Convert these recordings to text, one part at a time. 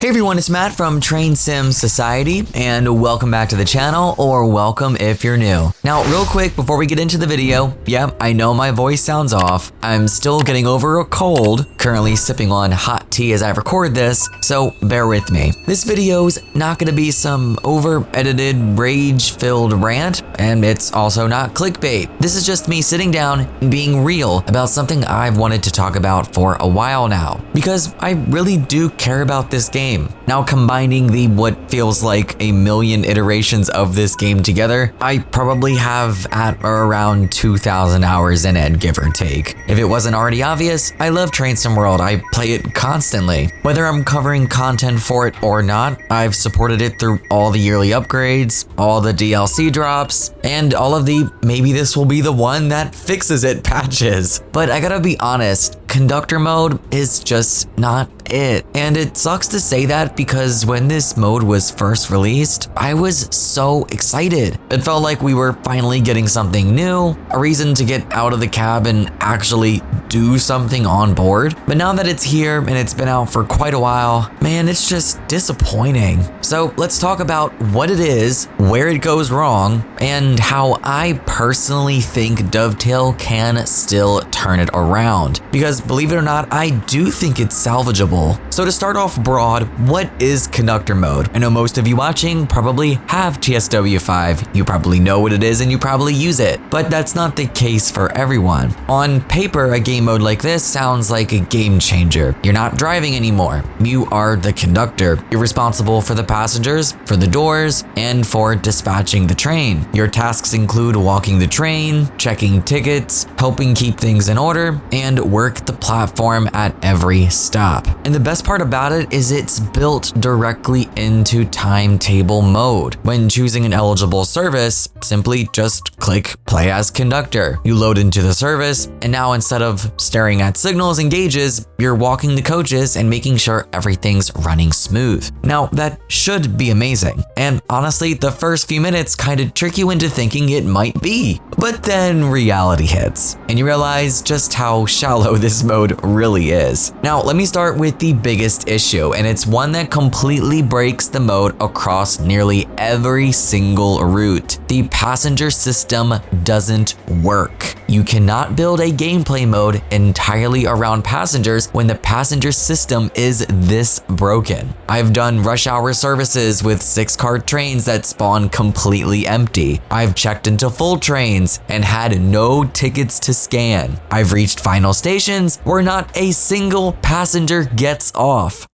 Hey everyone, it's Matt from Train Sim Society, and welcome back to the channel, or welcome if you're new. Now, real quick, before we get into the video, yeah, I know my voice sounds off. I'm still getting over a cold, currently sipping on hot tea as I record this, so bear with me. This video's not gonna be some over-edited, rage-filled rant, and it's also not clickbait. This is just me sitting down and being real about something I've wanted to talk about for a while now, because I really do care about this game. Now, combining the what feels like a million iterations of this game together, I probably have at or around 2,000 hours in it, give or take. If it wasn't already obvious, I love Train Sim World. I play it constantly. Whether I'm covering content for it or not, I've supported it through all the yearly upgrades, all the DLC drops, and all of the maybe this will be the one that fixes it patches. But I gotta be honest, Conductor mode is just not it. And it sucks to say that because when this mode was first released, I was so excited. It felt like we were finally getting something new, a reason to get out of the cab and actually do something on board. But now that it's here and it's been out for quite a while, man, it's just disappointing. So let's talk about what it is, where it goes wrong, and how I personally think Dovetail can still turn it around. Because believe it or not, I do think it's salvageable. So to start off broad, what is Conductor mode? I know most of you watching probably have TSW5, you probably know what it is and you probably use it, but that's not the case for everyone. On paper, a game mode like this sounds like a game changer. You're not driving anymore. You are the conductor. You're responsible for the passengers, for the doors, and for dispatching the train. Your tasks include walking the train, checking tickets, helping keep things in order, and work the platform at every stop. And the best part about it is it's built directly into timetable mode. When choosing an eligible service, simply just click play as conductor. You load into the service, and now instead of staring at signals and gauges, you're walking the coaches and making sure everything's running smooth. Now, that should be amazing. And honestly, the first few minutes kind of trick you into thinking it might be. But then reality hits, and you realize just how shallow this mode really is. Now, let me start with the biggest issue, and it's one that completely breaks the mode across nearly every single route. The passenger system doesn't work. You cannot build a gameplay mode entirely around passengers when the passenger system is this broken. I've done rush hour services with 6-car trains that spawn completely empty. I've checked into full trains and had no tickets to scan. I've reached final stations where not a single passenger gets off.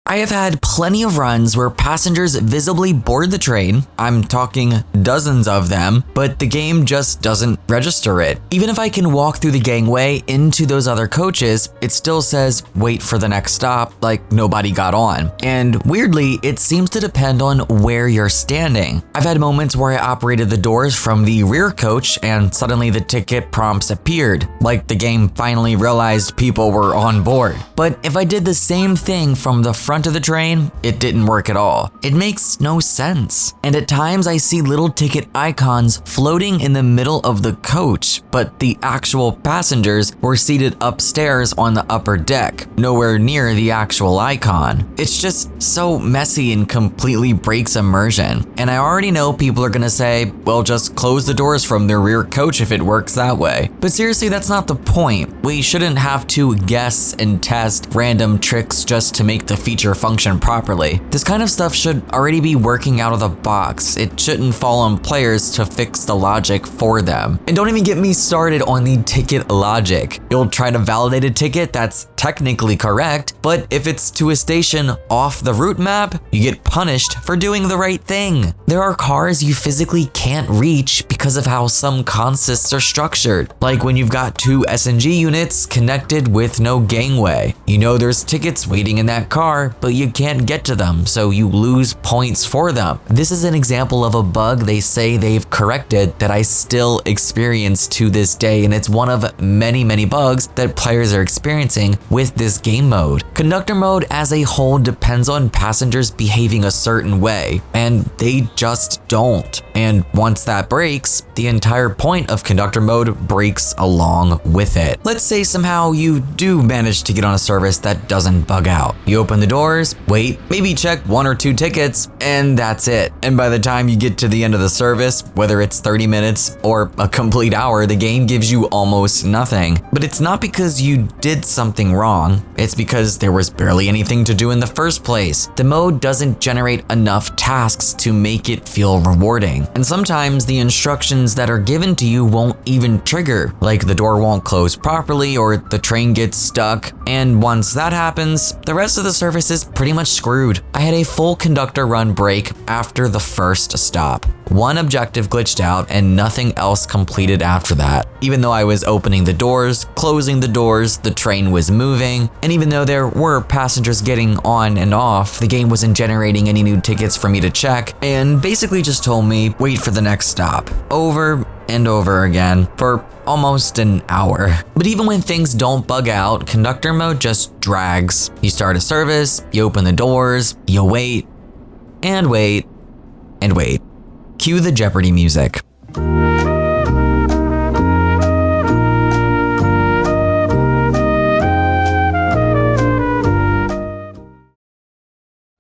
I have had plenty of runs where passengers visibly board the train, I'm talking dozens of them, but the game just doesn't register it. Even if I can walk through the gangway into those other coaches, it still says wait for the next stop, like nobody got on. And weirdly, it seems to depend on where you're standing. I've had moments where I operated the doors from the rear coach and suddenly the ticket prompts appeared, like the game finally realized people were on board. But if I did the same thing from the front of the train, it didn't work at all. It makes no sense. And at times I see little ticket icons floating in the middle of the coach, but the actual passengers were seated upstairs on the upper deck, nowhere near the actual icon. It's just so messy and completely breaks immersion. And I already know people are gonna say, well, just close the doors from the rear coach if it works that way. But seriously, that's not the point. We shouldn't have to guess and test random tricks just to make the feature function properly. This kind of stuff should already be working out of the box. It shouldn't fall on players to fix the logic for them. And don't even get me started on the ticket logic. You'll try to validate a ticket that's technically correct, but if it's to a station off the route map, you get punished for doing the right thing. There are cars you physically can't reach because of how some consists are structured. Like when you've got 2 SNG units connected with no gangway. You know there's tickets waiting in that car, but you can't get to them, so you lose points for them. This is an example of a bug they say they've corrected that I still experience to this day, and it's one of many, many bugs that players are experiencing with this game mode. Conductor mode as a whole depends on passengers behaving a certain way, and they just don't. And once that breaks, the entire point of conductor mode breaks along with it. Let's say somehow you do manage to get on a service that doesn't bug out. You open the doors, wait, maybe check 1 or 2 tickets, and that's it. And by the time you get to the end of the service, whether it's 30 minutes or a complete hour, the game gives you almost nothing. But it's not because you did something wrong, it's because there was barely anything to do in the first place. The mode doesn't generate enough tasks to make it feel rewarding. And sometimes the instructions that are given to you won't even trigger, like the door won't close properly or the train gets stuck. And once that happens, the rest of the service is pretty much screwed. I had a full conductor run break after the first stop. One objective glitched out and nothing else completed after that. Even though I was opening the doors, closing the doors, the train was moving, and even though there were passengers getting on and off, the game wasn't generating any new tickets for me to check, and basically just told me, wait for the next stop. Over and over again for almost an hour. But even when things don't bug out, conductor mode just drags. You start a service, you open the doors, you wait, and wait, and wait. Cue the Jeopardy music.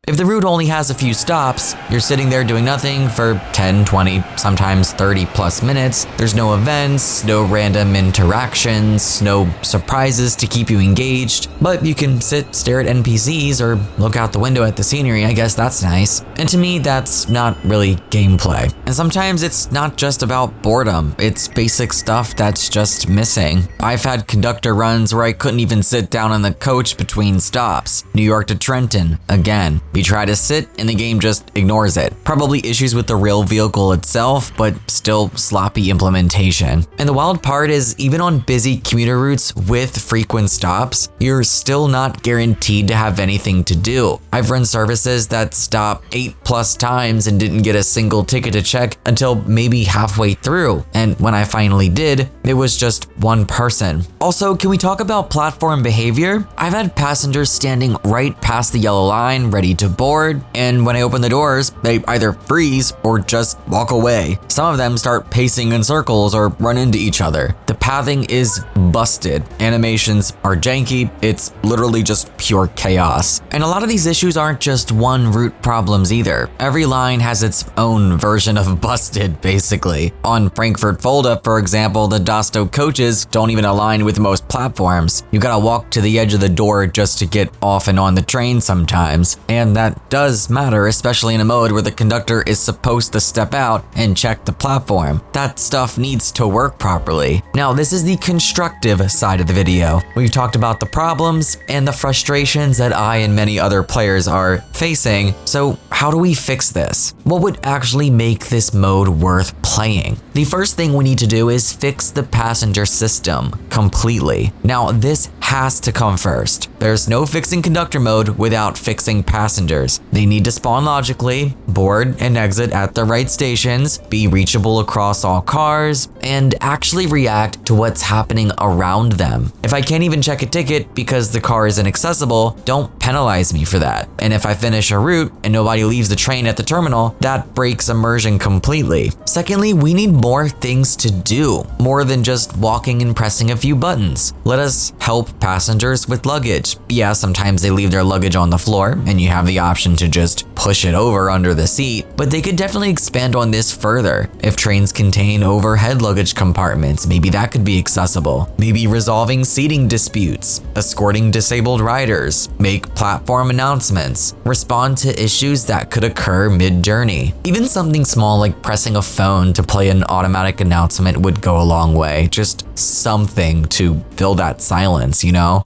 If the route only has a few stops, you're sitting there doing nothing for 10, 20, sometimes 30 plus minutes. There's no events, no random interactions, no surprises to keep you engaged, but you can sit, stare at NPCs, or look out the window at the scenery. I guess that's nice. And to me, that's not really gameplay. And sometimes it's not just about boredom, it's basic stuff that's just missing. I've had conductor runs where I couldn't even sit down on the coach between stops. New York to Trenton, again. You try to sit and the game just ignores it. Probably issues with the real vehicle itself, but still sloppy implementation. And the wild part is, even on busy commuter routes with frequent stops, you're still not guaranteed to have anything to do. I've run services that stop 8+ times and didn't get a single ticket to check until maybe halfway through. And when I finally did, it was just one person. Also, can we talk about platform behavior? I've had passengers standing right past the yellow line, ready to board, and when I open the doors, they either freeze or just walk away. Some of them start pacing in circles or run into each other. The pathing is busted. Animations are janky. It's literally just pure chaos. And a lot of these issues aren't just one route problems either. Every line has its own version of busted, basically. On Frankfurt Fulda, for example, the Dosto coaches don't even align with most platforms. You gotta walk to the edge of the door just to get off and on the train sometimes. And that does matter, especially in a mode where the conductor is supposed to step out and check the platform. That stuff needs to work properly. Now, this is the constructive side of the video. We've talked about the problems and the frustrations that I and many other players are facing. So how do we fix this? What would actually make this mode worth playing? The first thing we need to do is fix the passenger system completely. Now, this has to come first. There's no fixing conductor mode without fixing passengers. They need to spawn logically, board and exit at the right stations, be reachable across all cars, and actually react to what's happening around them. If I can't even check a ticket because the car is inaccessible, don't penalize me for that. And if I finish a route and nobody leaves the train at the terminal, that breaks immersion completely. Secondly, we need more things to do, more than just walking and pressing a few buttons. Let us help passengers with luggage. Yeah, sometimes they leave their luggage on the floor and you have the option to just push it over under the seat, but they could definitely expand on this further. If trains contain overhead luggage compartments, maybe that could be accessible. Maybe resolving seating disputes, escorting disabled riders, make platform announcements, respond to issues that could occur mid-journey. Even something small like pressing a phone to play an automatic announcement would go a long way. Just something to fill that silence, you know?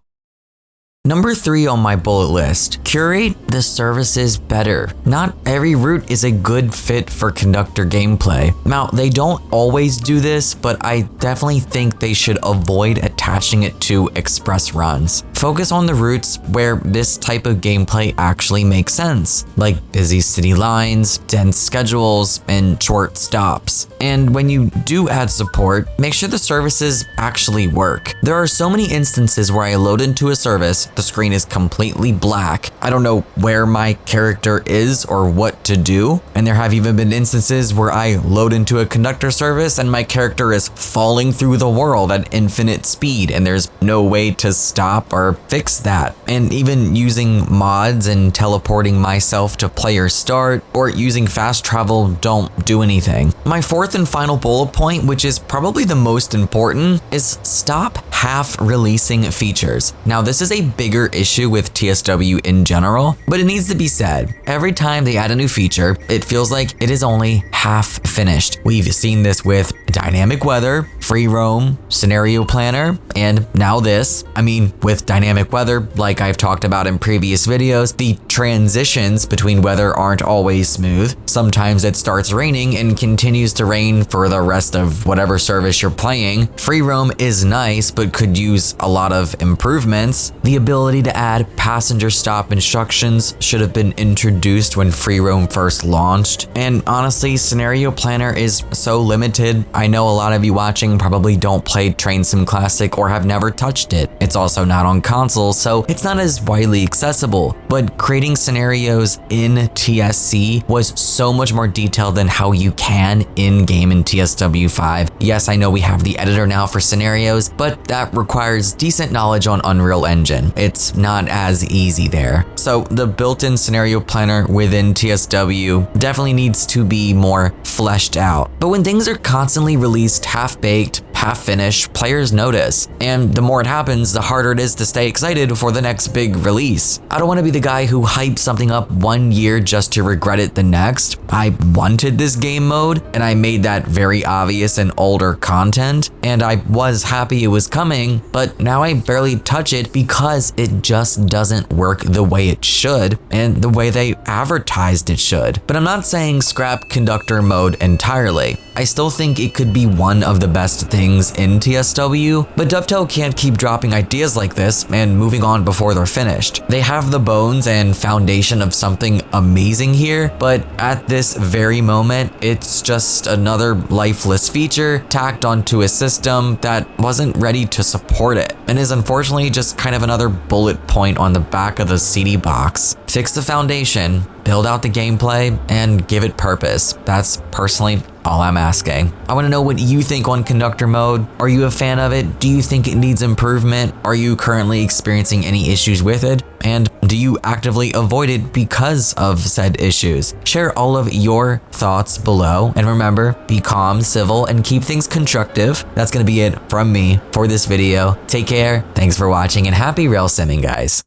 Number 3 on my bullet list, curate the services better. Not every route is a good fit for conductor gameplay. Now, they don't always do this, but I definitely think they should avoid attaching it to express runs. Focus on the routes where this type of gameplay actually makes sense, like busy city lines, dense schedules, and short stops. And when you do add support, make sure the services actually work. There are so many instances where I load into a service, the screen is completely black. I don't know where my character is or what to do. And there have even been instances where I load into a Conductor service and my character is falling through the world at infinite speed, and there's no way to stop or fix that. And even using mods and teleporting myself to player start or using fast travel don't do anything. My fourth and final bullet point, which is probably the most important, is stop half releasing features. Now, this is a bigger issue with TSW in general, but it needs to be said. Every time they add a new feature, it feels like it is only half finished. We've seen this with dynamic weather, free roam, scenario planner, and now this. I mean, with dynamic weather, like I've talked about in previous videos, the transitions between weather aren't always smooth. Sometimes it starts raining and continues to rain for the rest of whatever service you're playing. Free roam is nice, but could use a lot of improvements. The ability to add passenger stop instructions should have been introduced when free roam first launched. And honestly, scenario planner is so limited. I know a lot of you watching probably don't play Train Sim Classic or have never touched it. It's also not on consoles, so it's not as widely accessible. But creating scenarios in TSC was so much more detailed than how you can in-game in TSW5. Yes, I know we have the editor now for scenarios, but that requires decent knowledge on Unreal Engine. It's not as easy there. So the built-in scenario planner within TSW definitely needs to be more fleshed out. But when things are constantly released half-baked, half-finished, players notice. And the more it happens, the harder it is to stay excited for the next big release. I don't want to be the guy who hypes something up 1 year just to regret it the next. I wanted this game mode, and I made that very obvious in older content, and I was happy it was coming, but now I barely touch it because it just doesn't work the way it should and the way they advertised it should. But I'm not saying scrap Conductor mode entirely. I still think it could be one of the best things in TSW, but Dovetail can't keep dropping ideas like this and moving on before they're finished. They have the bones and foundation of something amazing here, but at this very moment, it's just another lifeless feature tacked onto a system that wasn't ready to support it, and is unfortunately just kind of another bullet point on the back of the CD box. Fix the foundation, build out the gameplay, and give it purpose. That's personally all I'm asking. I want to know what you think on Conductor mode. Are you a fan of it? Do you think it needs improvement? Are you currently experiencing any issues with it? And do you actively avoid it because of said issues? Share all of your thoughts below. And remember, be calm, civil, and keep things constructive. That's going to be it from me for this video. Take care, thanks for watching, and happy rail simming, guys.